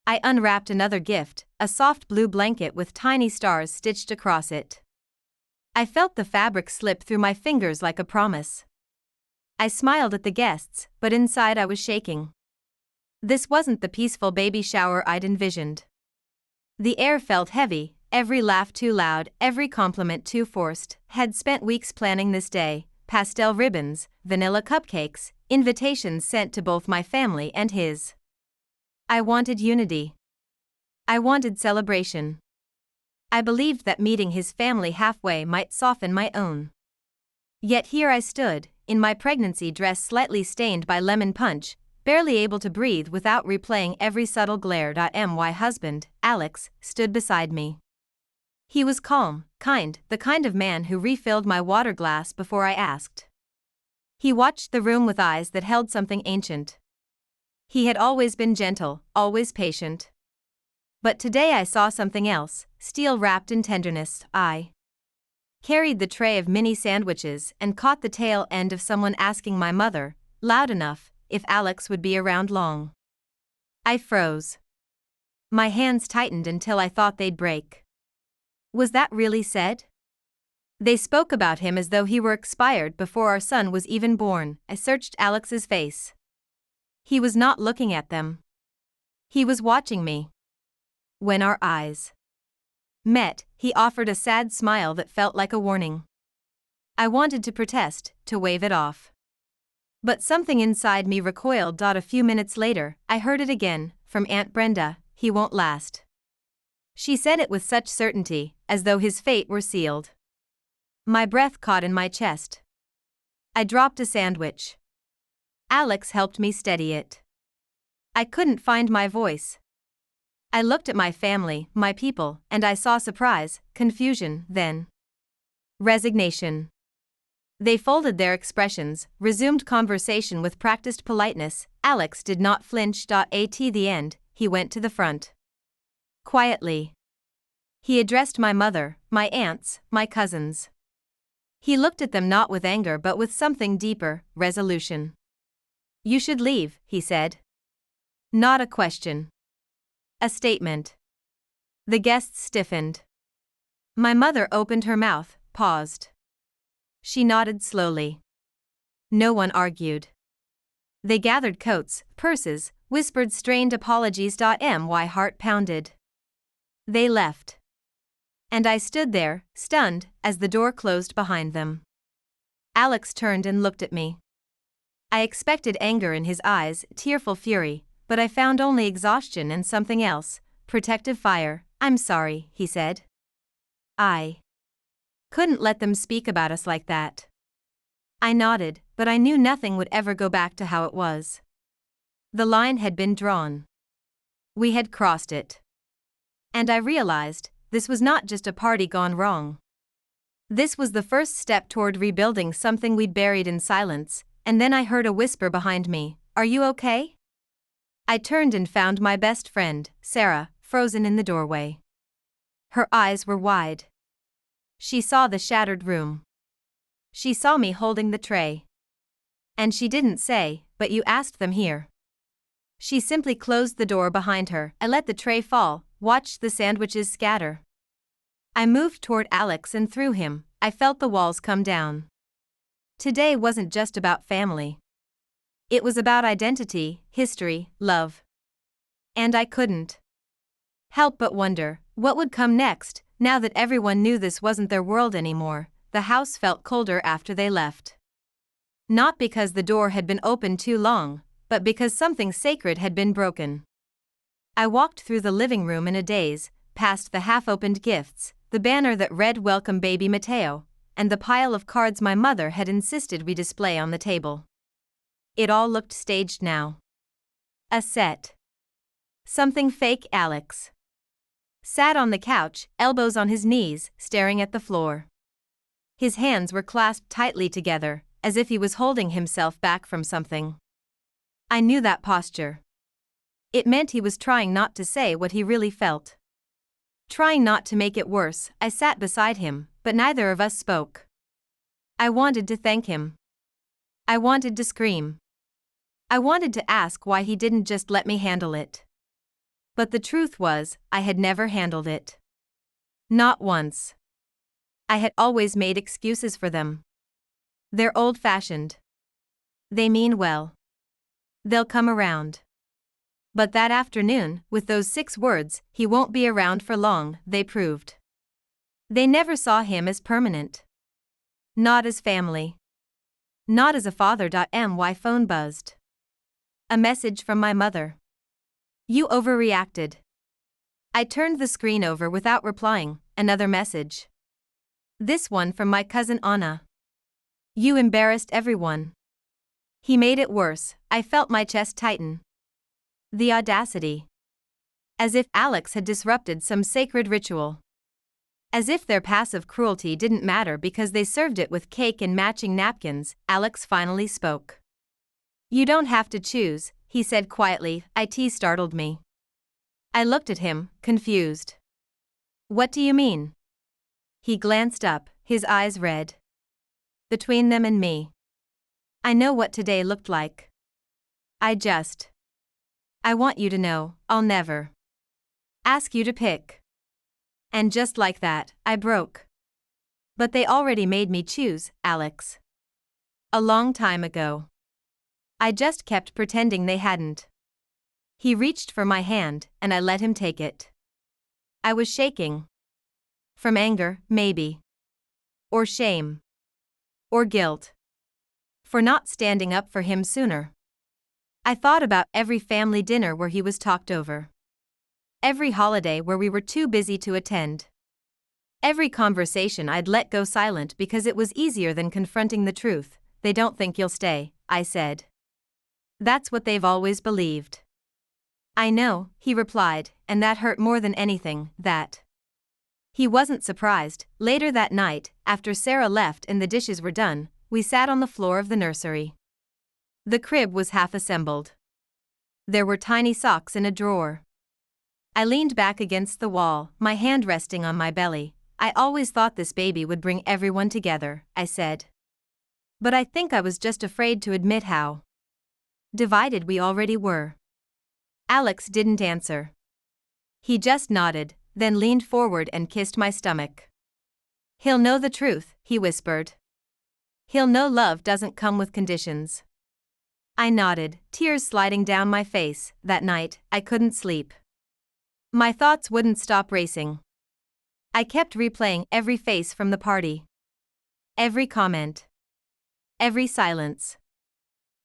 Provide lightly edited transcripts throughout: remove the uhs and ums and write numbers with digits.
I unwrapped another gift, a soft blue blanket with tiny stars stitched across it. I felt the fabric slip through my fingers like a promise. I smiled at the guests, but inside I was shaking. This wasn't the peaceful baby shower I'd envisioned. The air felt heavy, every laugh too loud, every compliment too forced. Had spent weeks planning this day, pastel ribbons, vanilla cupcakes, invitations sent to both my family and his. I wanted unity. I wanted celebration. I believed that meeting his family halfway might soften my own. Yet here I stood, in my pregnancy dress slightly stained by lemon punch, barely able to breathe without replaying every subtle glare. My husband, Alex, stood beside me. He was calm, kind, the kind of man who refilled my water glass before I asked. He watched the room with eyes that held something ancient. He had always been gentle, always patient. But today I saw something else, steel wrapped in tenderness. I carried the tray of mini sandwiches and caught the tail end of someone asking my mother, loud enough, if Alex would be around long. I froze. My hands tightened until I thought they'd break. Was that really said? They spoke about him as though he were expired before our son was even born. I searched Alex's face. He was not looking at them. He was watching me. When our eyes met, he offered a sad smile that felt like a warning. I wanted to protest, to wave it off. But something inside me recoiled. A few minutes later, I heard it again, from Aunt Brenda, he won't last. She said it with such certainty, as though his fate were sealed. My breath caught in my chest. I dropped a sandwich. Alex helped me steady it. I couldn't find my voice. I looked at my family, my people, and I saw surprise, confusion, then resignation. They folded their expressions, resumed conversation with practiced politeness. Alex did not flinch. At the end, he went to the front. Quietly. He addressed my mother, my aunts, my cousins. He looked at them not with anger but with something deeper, resolution. You should leave, he said. Not a question. A statement. The guests stiffened. My mother opened her mouth, paused. She nodded slowly. No one argued. They gathered coats, purses, whispered strained apologies. My heart pounded. They left. And I stood there, stunned, as the door closed behind them. Alex turned and looked at me. I expected anger in his eyes, tearful fury, but I found only exhaustion and something else, protective fire. I'm sorry, he said. I couldn't let them speak about us like that. I nodded, but I knew nothing would ever go back to how it was. The line had been drawn. We had crossed it. And I realized, this was not just a party gone wrong. This was the first step toward rebuilding something we'd buried in silence, and then I heard a whisper behind me, "Are you okay?" I turned and found my best friend, Sarah, frozen in the doorway. Her eyes were wide. She saw the shattered room. She saw me holding the tray. And she didn't say, "But you asked them here." She simply closed the door behind her. I let the tray fall, watched the sandwiches scatter. I moved toward Alex and through him, I felt the walls come down. Today wasn't just about family. It was about identity, history, love. And I couldn't help but wonder, what would come next, now that everyone knew this wasn't their world anymore. The house felt colder after they left. Not because the door had been open too long, but because something sacred had been broken. I walked through the living room in a daze, past the half-opened gifts, the banner that read "Welcome Baby Mateo," and the pile of cards my mother had insisted we display on the table. It all looked staged now. A set. Something fake. Alex sat on the couch, elbows on his knees, staring at the floor. His hands were clasped tightly together, as if he was holding himself back from something. I knew that posture. It meant he was trying not to say what he really felt. Trying not to make it worse, I sat beside him, but neither of us spoke. I wanted to thank him. I wanted to scream. I wanted to ask why he didn't just let me handle it. But the truth was, I had never handled it. Not once. I had always made excuses for them. They're old-fashioned. They mean well. They'll come around. But that afternoon, with those 6 words, "He won't be around for long," they proved. They never saw him as permanent. Not as family. Not as a father. My phone buzzed. A message from my mother. "You overreacted." I turned the screen over without replying. Another message. This one from my cousin Anna. "You embarrassed everyone." He made it worse. I felt my chest tighten. The audacity. As if Alex had disrupted some sacred ritual. As if their passive cruelty didn't matter because they served it with cake and matching napkins. Alex finally spoke. "You don't have to choose," he said quietly. It startled me. I looked at him, confused. "What do you mean?" He glanced up, his eyes red. "Between them and me. I know what today looked like. I want you to know, I'll never ask you to pick." And just like that, I broke. "But they already made me choose, Alex. A long time ago. I just kept pretending they hadn't." He reached for my hand, and I let him take it. I was shaking. From anger, maybe. Or shame. Or guilt. For not standing up for him sooner. I thought about every family dinner where he was talked over. Every holiday where we were too busy to attend. Every conversation I'd let go silent because it was easier than confronting the truth. "They don't think you'll stay," I said. "That's what they've always believed." "I know," he replied, and that hurt more than anything, that. He wasn't surprised. Later that night, after Sarah left and the dishes were done, we sat on the floor of the nursery. The crib was half assembled. There were tiny socks in a drawer. I leaned back against the wall, my hand resting on my belly. "I always thought this baby would bring everyone together," I said. "But I think I was just afraid to admit how divided we already were." Alex didn't answer. He just nodded, then leaned forward and kissed my stomach. "He'll know the truth," he whispered. "He'll know love doesn't come with conditions." I nodded, tears sliding down my face. That night, I couldn't sleep. My thoughts wouldn't stop racing. I kept replaying every face from the party. Every comment. Every silence.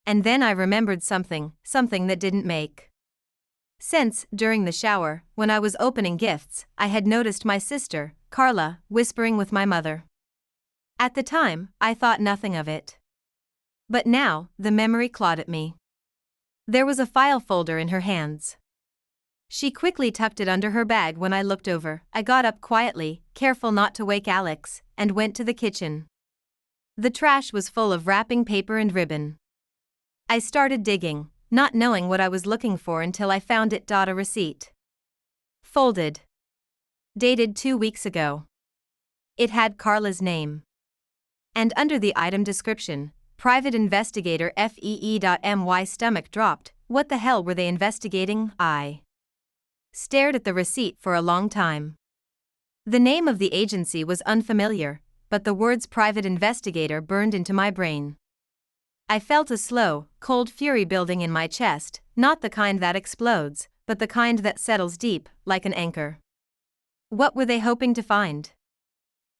And then I remembered something that didn't make sense. During the shower, when I was opening gifts, I had noticed my sister, Carla, whispering with my mother. At the time, I thought nothing of it. But now, the memory clawed at me. There was a file folder in her hands. She quickly tucked it under her bag when I looked over. I got up quietly, careful not to wake Alex, and went to the kitchen. The trash was full of wrapping paper and ribbon. I started digging, not knowing what I was looking for until I found it. A receipt. Folded. Dated 2 weeks ago. It had Carla's name. And under the item description, "Private Investigator FEE. My stomach dropped. What the hell were they investigating? I stared at the receipt for a long time. The name of the agency was unfamiliar, but the words "private investigator" burned into my brain. I felt a slow, cold fury building in my chest, not the kind that explodes, but the kind that settles deep, like an anchor. What were they hoping to find?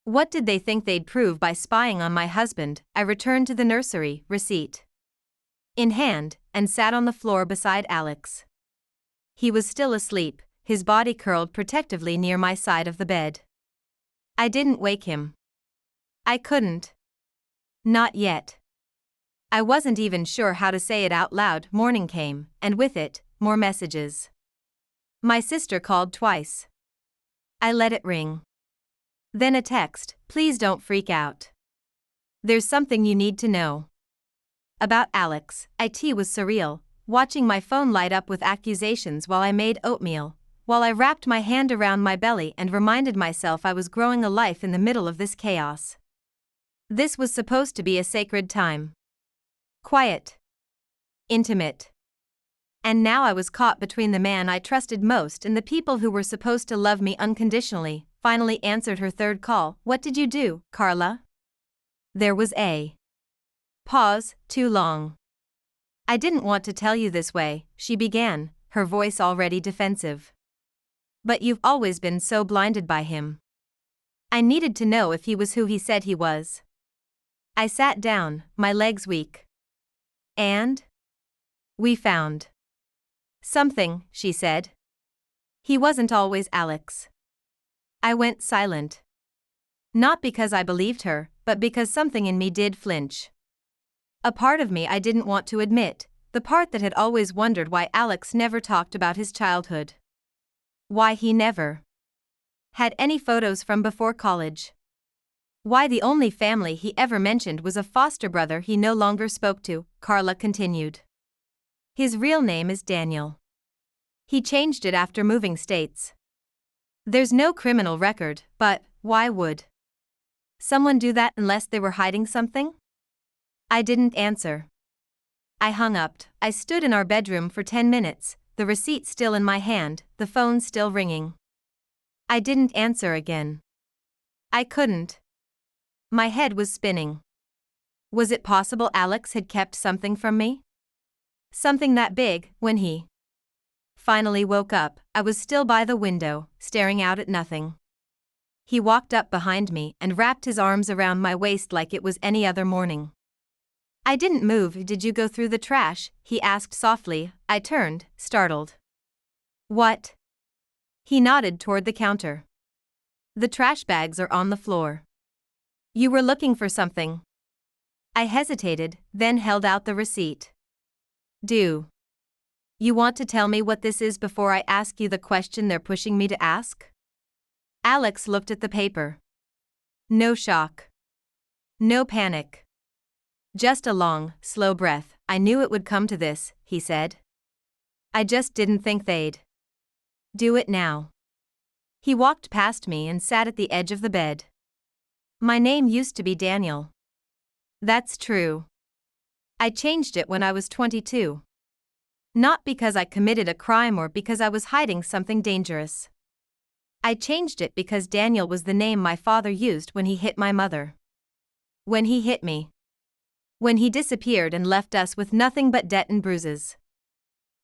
What did they think they'd prove by spying on my husband? I returned to the nursery, receipt in hand, and sat on the floor beside Alex. He was still asleep, his body curled protectively near my side of the bed. I didn't wake him. I couldn't. Not yet. I wasn't even sure how to say it out loud. Morning came, and with it, more messages. My sister called twice. I let it ring. Then a text, "Please don't freak out. There's something you need to know." About Alex. It was surreal, watching my phone light up with accusations while I made oatmeal, while I wrapped my hand around my belly and reminded myself I was growing a life in the middle of this chaos. This was supposed to be a sacred time. Quiet. Intimate. And now I was caught between the man I trusted most and the people who were supposed to love me unconditionally. Finally answered her third call. What did you do, Carla? There was a pause, too long. I didn't want to tell you this way, she began, her voice already defensive. But you've always been so blinded by him. I needed to know if he was who he said he was. I sat down, my legs weak. And? We found something, she said. He wasn't always Alex. I went silent. Not because I believed her, but because something in me did flinch. A part of me I didn't want to admit, the part that had always wondered why Alex never talked about his childhood. Why he never had any photos from before college. Why the only family he ever mentioned was a foster brother he no longer spoke to, Carla continued. His real name is Daniel. He changed it after moving states. There's no criminal record, but why would someone do that unless they were hiding something? I didn't answer. I hung up. I stood in our bedroom for 10 minutes, the receipt still in my hand, the phone still ringing. I didn't answer again. I couldn't. My head was spinning. Was it possible Alex had kept something from me? Something that big. When he finally woke up, I was still by the window, staring out at nothing. He walked up behind me and wrapped his arms around my waist like it was any other morning. I didn't move. Did you go through the trash? He asked softly. I turned, startled. What? He nodded toward the counter. The trash bags are on the floor. You were looking for something. I hesitated, then held out the receipt. Do you want to tell me what this is before I ask you the question they're pushing me to ask? Alex looked at the paper. No shock. No panic. Just a long, slow breath. I knew it would come to this, he said. I just didn't think they'd do it now. He walked past me and sat at the edge of the bed. My name used to be Daniel. That's true. I changed it when I was 22. Not because I committed a crime or because I was hiding something dangerous. I changed it because Daniel was the name my father used when he hit my mother. When he hit me. When he disappeared and left us with nothing but debt and bruises.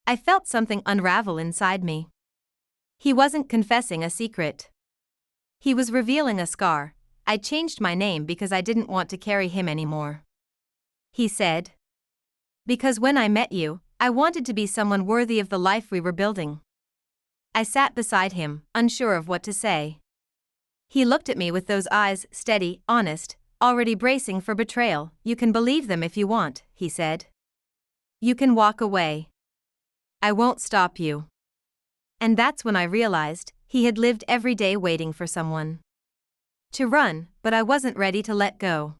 I felt something unravel inside me. He wasn't confessing a secret. He was revealing a scar. I changed my name because I didn't want to carry him anymore. He said. Because when I met you, I wanted to be someone worthy of the life we were building. I sat beside him, unsure of what to say. He looked at me with those eyes, steady, honest, already bracing for betrayal. You can believe them if you want, he said. You can walk away. I won't stop you. And that's when I realized he had lived every day waiting for someone to run, but I wasn't ready to let go.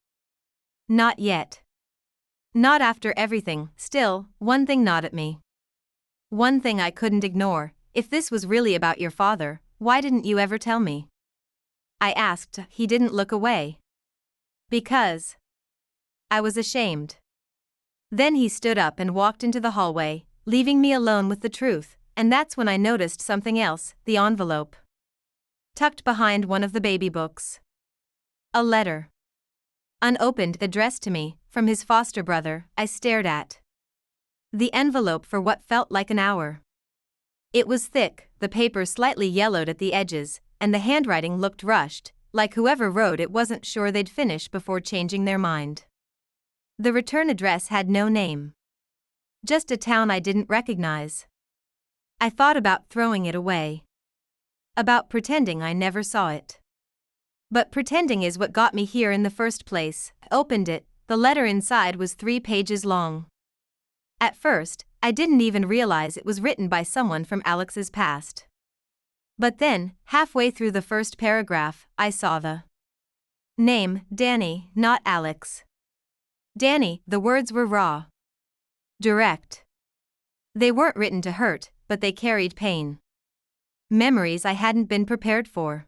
Not yet. Not after everything. Still, one thing gnawed at me. One thing I couldn't ignore. If this was really about your father, why didn't you ever tell me? I asked. He didn't look away. Because I was ashamed. Then he stood up and walked into the hallway, leaving me alone with the truth, and that's when I noticed something else, the envelope. Tucked behind one of the baby books. A letter. Unopened, addressed to me, from his foster brother. I stared at the envelope for what felt like an hour. It was thick, the paper slightly yellowed at the edges, and the handwriting looked rushed, like whoever wrote it wasn't sure they'd finish before changing their mind. The return address had no name. Just a town I didn't recognize. I thought about throwing it away. About pretending I never saw it. But pretending is what got me here in the first place. I opened it. The letter inside was 3 pages long. At first, I didn't even realize it was written by someone from Alex's past. But then, halfway through the first paragraph, I saw the name, Danny, not Alex. Danny, the words were raw. Direct. They weren't written to hurt, but they carried pain. Memories I hadn't been prepared for.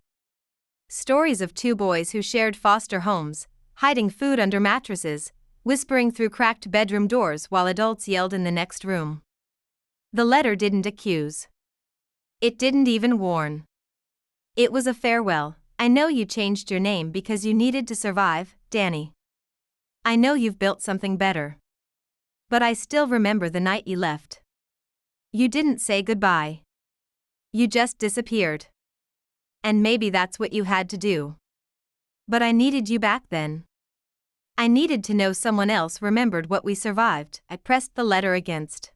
Stories of 2 boys who shared foster homes, hiding food under mattresses, whispering through cracked bedroom doors while adults yelled in the next room. The letter didn't accuse. It didn't even warn. It was a farewell. I know you changed your name because you needed to survive, Danny. I know you've built something better. But I still remember the night you left. You didn't say goodbye. You just disappeared. And maybe that's what you had to do. But I needed you back then. I needed to know someone else remembered what we survived. I pressed the letter against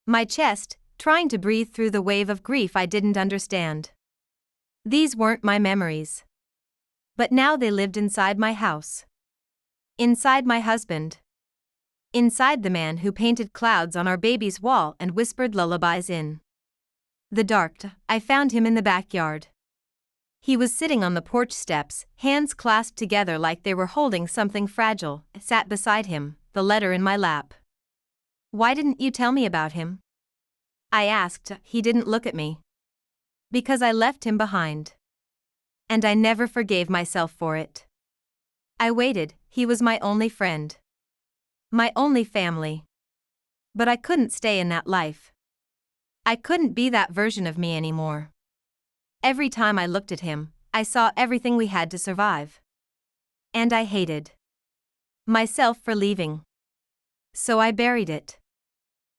my chest, trying to breathe through the wave of grief I didn't understand. These weren't my memories. But now they lived inside my house. Inside my husband. Inside the man who painted clouds on our baby's wall and whispered lullabies in the dark. I found him in the backyard. He was sitting on the porch steps, hands clasped together like they were holding something fragile. I sat beside him, the letter in my lap. Why didn't you tell me about him? I asked. He didn't look at me. Because I left him behind. And I never forgave myself for it. I waited. He was my only friend. My only family. But I couldn't stay in that life. I couldn't be that version of me anymore. Every time I looked at him, I saw everything we had to survive. And I hated myself for leaving. So I buried it.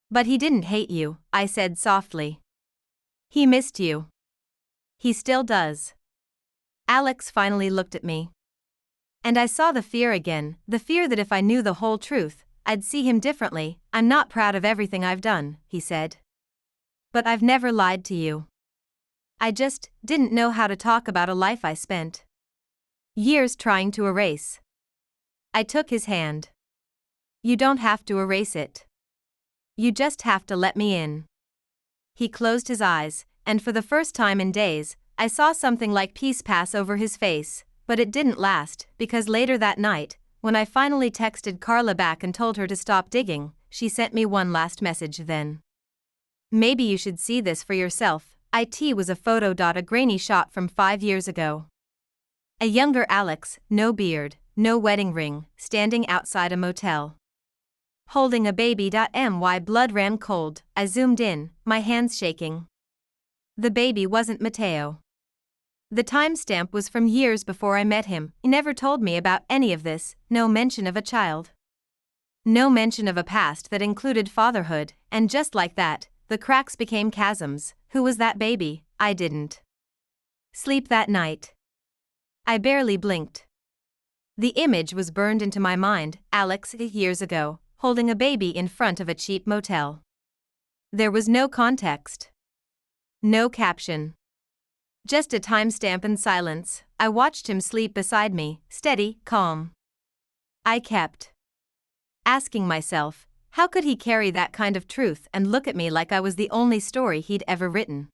But he didn't hate you, I said softly. He missed you. He still does. Alex finally looked at me. And I saw the fear again, the fear that if I knew the whole truth, I'd see him differently. I'm not proud of everything I've done, he said. But I've never lied to you. I just didn't know how to talk about a life I spent years trying to erase. I took his hand. You don't have to erase it. You just have to let me in. He closed his eyes, and for the first time in days, I saw something like peace pass over his face, but it didn't last, because later that night, when I finally texted Carla back and told her to stop digging, she sent me one last message then. Maybe you should see this for yourself. It was a photo. A grainy shot from 5 years ago. A younger Alex, no beard, no wedding ring, standing outside a motel. Holding a baby. My blood ran cold. I zoomed in, my hands shaking. The baby wasn't Mateo. The timestamp was from years before I met him. He never told me about any of this, no mention of a child. No mention of a past that included fatherhood, and just like that, the cracks became chasms. Who was that baby? I didn't sleep that night. I barely blinked. The image was burned into my mind, Alex years ago, holding a baby in front of a cheap motel. There was no context. No caption. Just a timestamp and silence. I watched him sleep beside me, steady, calm. I kept asking myself, how could he carry that kind of truth and look at me like I was the only story he'd ever written?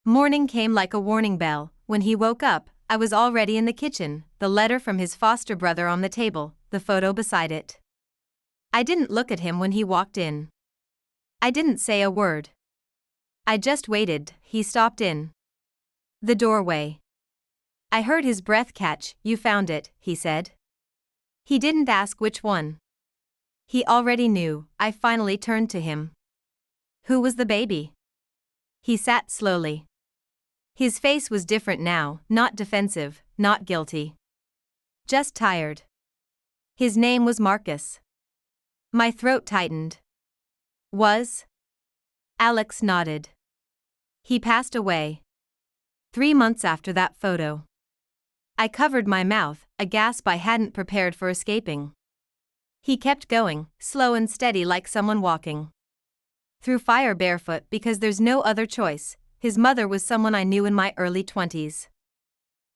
Morning came like a warning bell. When he woke up, I was already in the kitchen, the letter from his foster brother on the table, the photo beside it. I didn't look at him when he walked in. I didn't say a word. I just waited. He stopped in the doorway. I heard his breath catch. You found it, he said. He didn't ask which one. He already knew. I finally turned to him. Who was the baby? He sat slowly. His face was different now, not defensive, not guilty. Just tired. His name was Marcus. My throat tightened. Was? Alex nodded. He passed away 3 months after that photo. I covered my mouth, a gasp I hadn't prepared for escaping. He kept going, slow and steady like someone walking through fire barefoot because there's no other choice. His mother was someone I knew in my early 20s.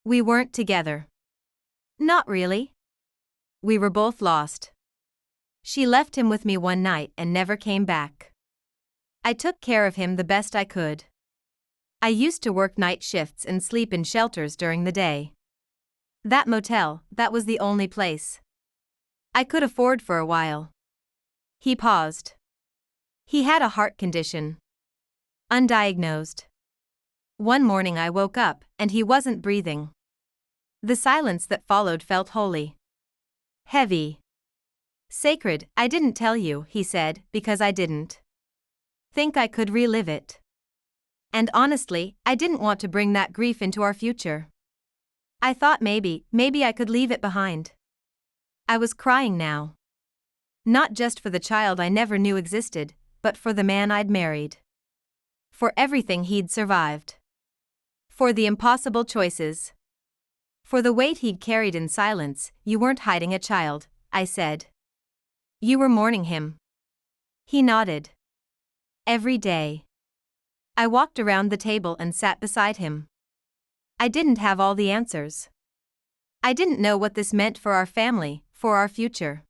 We weren't together. Not really. We were both lost. She left him with me one night and never came back. I took care of him the best I could. I used to work night shifts and sleep in shelters during the day. That motel, that was the only place I could afford for a while. He paused. He had a heart condition. Undiagnosed. One morning I woke up, and he wasn't breathing. The silence that followed felt holy. Heavy. Sacred. I didn't tell you, he said, because I didn't Think I could relive it. And honestly, I didn't want to bring that grief into our future. I thought maybe I could leave it behind. I was crying now. Not just for the child I never knew existed, but for the man I'd married. For everything he'd survived. For the impossible choices. For the weight he'd carried in silence. You weren't hiding a child, I said. You were mourning him. He nodded. Every day. I walked around the table and sat beside him. I didn't have all the answers. I didn't know what this meant for our family, for our future.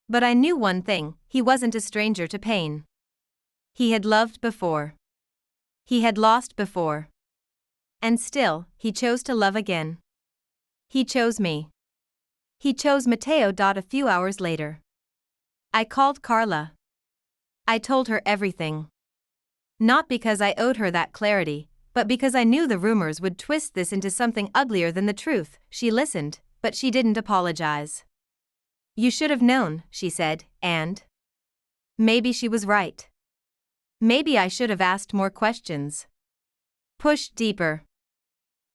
But I knew one thing: he wasn't a stranger to pain. He had loved before. He had lost before. And still, he chose to love again. He chose me. He chose Matteo. A few hours later, I called Carla. I told her everything. Not because I owed her that clarity, but because I knew the rumors would twist this into something uglier than the truth. She listened, but she didn't apologize. You should have known, she said, and maybe she was right. Maybe I should have asked more questions. Pushed deeper.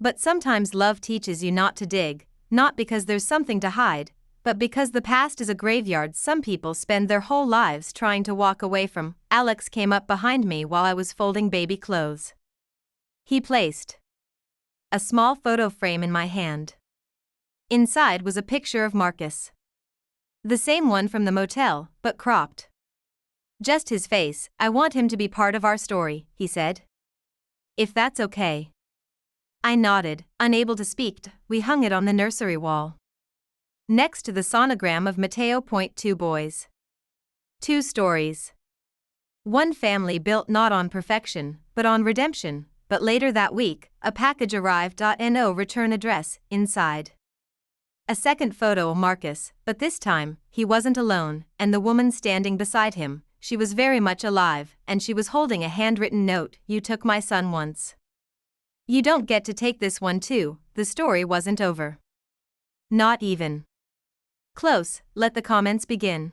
But sometimes love teaches you not to dig, not because there's something to hide, but because the past is a graveyard some people spend their whole lives trying to walk away from. Alex came up behind me while I was folding baby clothes. He placed a small photo frame in my hand. Inside was a picture of Marcus. The same one from the motel, but cropped. Just his face. I want him to be part of our story, he said. If that's okay. I nodded, unable to speak. We hung it on the nursery wall. Next to the sonogram of Matteo. 2 boys. 2 stories. One family built not on perfection, but on redemption. But later that week, a package arrived. No return address, inside. A second photo of Marcus, but this time, he wasn't alone, and the woman standing beside him, she was very much alive, and she was holding a handwritten note. You took my son once. You don't get to take this one too. The story wasn't over. Not even close. Let the comments begin.